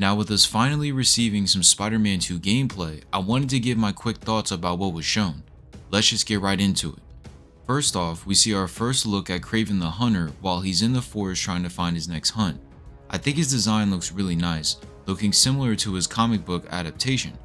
Now with us finally receiving some Spider-Man 2 gameplay, I wanted to give my quick thoughts about what was shown. Let's just get right into it. First off, we see our first look at Kraven the Hunter while he's in the forest trying to find his next hunt. I think his design looks really nice, looking similar to his comic book adaptation.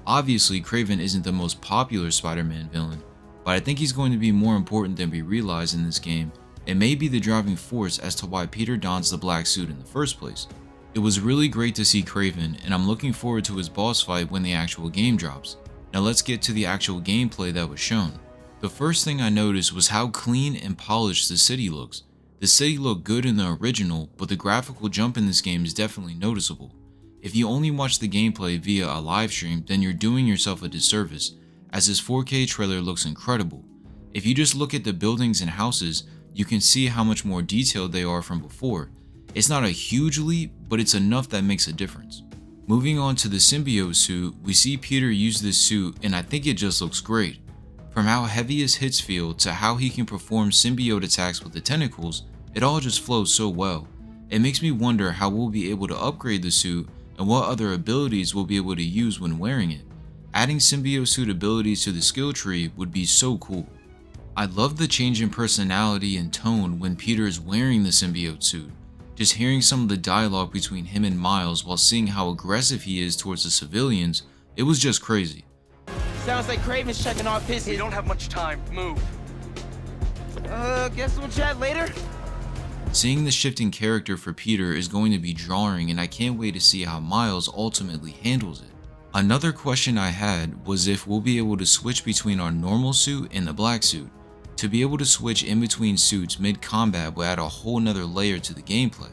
Obviously, Kraven isn't the most popular Spider-Man villain, but I think he's going to be more important than we realize in this game, and may be the driving force as to why Peter dons the black suit in the first place. It was really great to see Kraven, and I'm looking forward to his boss fight when the actual game drops. Now let's get to the actual gameplay that was shown. The first thing I noticed was how clean and polished the city looks. The city looked good in the original, but the graphical jump in this game is definitely noticeable. If you only watch the gameplay via a live stream, then you're doing yourself a disservice, as this 4K trailer looks incredible. If you just look at the buildings and houses, you can see how much more detailed they are from before. It's not a huge leap, but it's enough that makes a difference. Moving on to the symbiote suit, we see Peter use this suit and I think it just looks great. From how heavy his hits feel to how he can perform symbiote attacks with the tentacles, it all just flows so well. It makes me wonder how we'll be able to upgrade the suit and what other abilities we'll be able to use when wearing it. Adding symbiote suit abilities to the skill tree would be so cool. I love the change in personality and tone when Peter is wearing the symbiote suit. Just hearing some of the dialogue between him and Miles while seeing how aggressive he is towards the civilians, it was just crazy. Sounds like Kraven's checking off his. We don't have much time. Move. Guess we'll chat later. Seeing the shifting character for Peter is going to be jarring, and I can't wait to see how Miles ultimately handles it. Another question I had was if we'll be able to switch between our normal suit and the black suit. To be able to switch in between suits mid-combat will add a whole nother layer to the gameplay,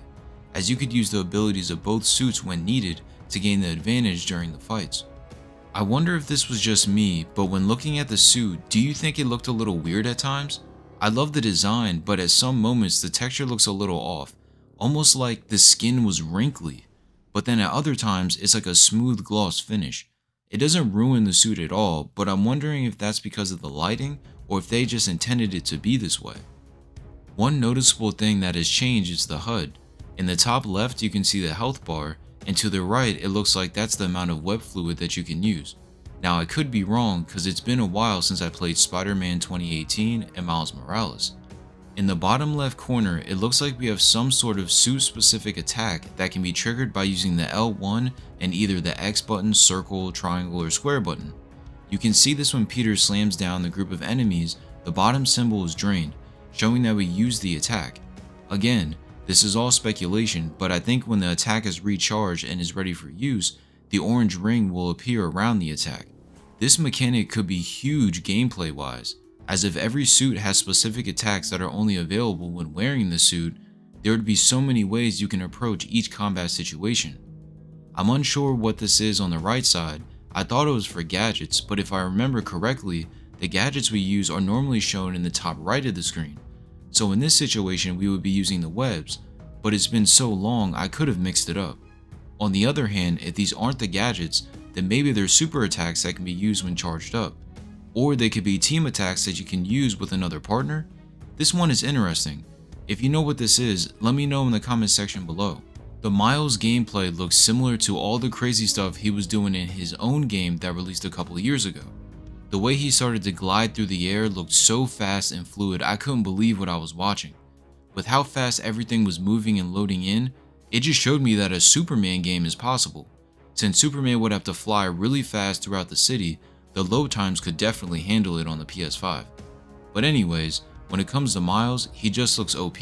as you could use the abilities of both suits when needed to gain the advantage during the fights. I wonder if this was just me, but when looking at the suit, do you think it looked a little weird at times? I love the design, but at some moments the texture looks a little off, almost like the skin was wrinkly, but then at other times it's like a smooth gloss finish. It doesn't ruin the suit at all, but I'm wondering if that's because of the lighting or if they just intended it to be this way. One noticeable thing that has changed is the HUD. In the top left you can see the health bar, and to the right it looks like that's the amount of web fluid that you can use. Now I could be wrong because it's been a while since I played Spider-Man 2018 and Miles Morales. In the bottom left corner it looks like we have some sort of suit specific attack that can be triggered by using the L1 and either the X button, circle, triangle, or square button. You can see this when Peter slams down the group of enemies, the bottom symbol is drained, showing that we used the attack. Again, this is all speculation, but I think when the attack is recharged and is ready for use, the orange ring will appear around the attack. This mechanic could be huge gameplay wise, as if every suit has specific attacks that are only available when wearing the suit, there would be so many ways you can approach each combat situation. I'm unsure what this is on the right side. I thought it was for gadgets, but if I remember correctly, the gadgets we use are normally shown in the top right of the screen. So in this situation we would be using the webs, but it's been so long I could have mixed it up. On the other hand, if these aren't the gadgets, then maybe they're super attacks that can be used when charged up. Or they could be team attacks that you can use with another partner. This one is interesting. If you know what this is, let me know in the comment section below. The Miles gameplay looks similar to all the crazy stuff he was doing in his own game that released a couple of years ago. The way he started to glide through the air looked so fast and fluid I couldn't believe what I was watching. With how fast everything was moving and loading in, it just showed me that a Superman game is possible. Since Superman would have to fly really fast throughout the city, the load times could definitely handle it on the PS5. But anyways, when it comes to Miles, he just looks OP.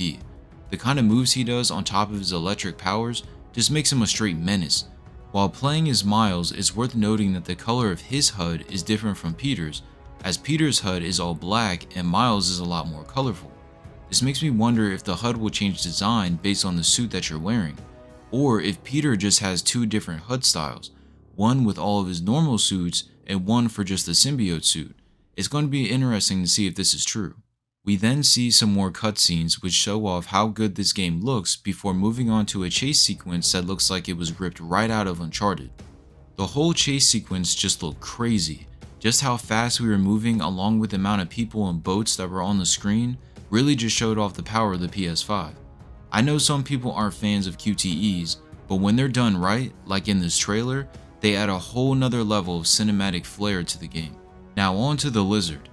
The kind of moves he does on top of his electric powers just makes him a straight menace. While playing as Miles, it's worth noting that the color of his HUD is different from Peter's, as Peter's HUD is all black and Miles is a lot more colorful. This makes me wonder if the HUD will change design based on the suit that you're wearing, or if Peter just has two different HUD styles, one with all of his normal suits and one for just the symbiote suit. It's going to be interesting to see if this is true. We then see some more cutscenes which show off how good this game looks before moving on to a chase sequence that looks like it was ripped right out of Uncharted. The whole chase sequence just looked crazy. Just how fast we were moving along with the amount of people and boats that were on the screen really just showed off the power of the PS5. I know some people aren't fans of QTEs, but when they're done right, like in this trailer, they add a whole nother level of cinematic flair to the game. Now on to the Lizard.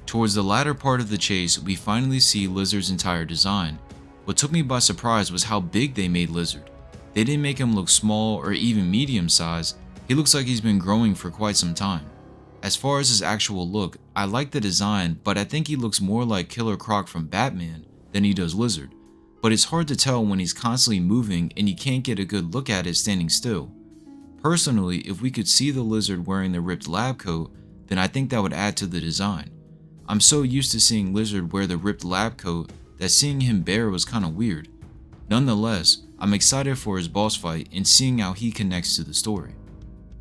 Towards the latter part of the chase, we finally see Lizard's entire design. What took me by surprise was how big they made Lizard. They didn't make him look small or even medium size, he looks like he's been growing for quite some time. As far as his actual look, I like the design, but I think he looks more like Killer Croc from Batman than he does Lizard. But it's hard to tell when he's constantly moving and you can't get a good look at it standing still. Personally, if we could see the Lizard wearing the ripped lab coat, then I think that would add to the design. I'm so used to seeing Lizard wear the ripped lab coat that seeing him bare was kinda weird. Nonetheless, I'm excited for his boss fight and seeing how he connects to the story.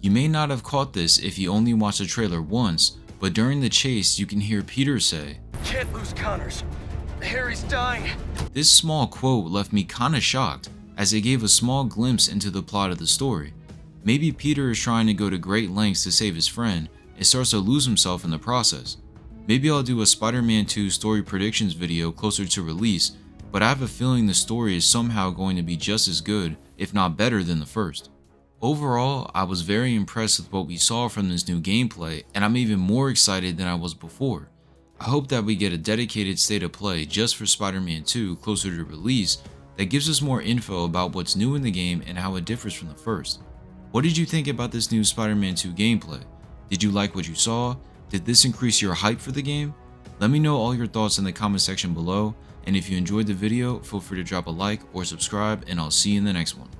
You may not have caught this if you only watched the trailer once, but during the chase you can hear Peter say, "Can't lose Connors. Harry's dying." This small quote left me kinda shocked, as it gave a small glimpse into the plot of the story. Maybe Peter is trying to go to great lengths to save his friend and starts to lose himself in the process. Maybe I'll do a Spider-Man 2 story predictions video closer to release, but I have a feeling the story is somehow going to be just as good, if not better than the first. Overall, I was very impressed with what we saw from this new gameplay, and I'm even more excited than I was before. I hope that we get a dedicated state of play just for Spider-Man 2 closer to release that gives us more info about what's new in the game and how it differs from the first. What did you think about this new Spider-Man 2 gameplay? Did you like what you saw? Did this increase your hype for the game? Let me know all your thoughts in the comment section below, and if you enjoyed the video, feel free to drop a like or subscribe, and I'll see you in the next one.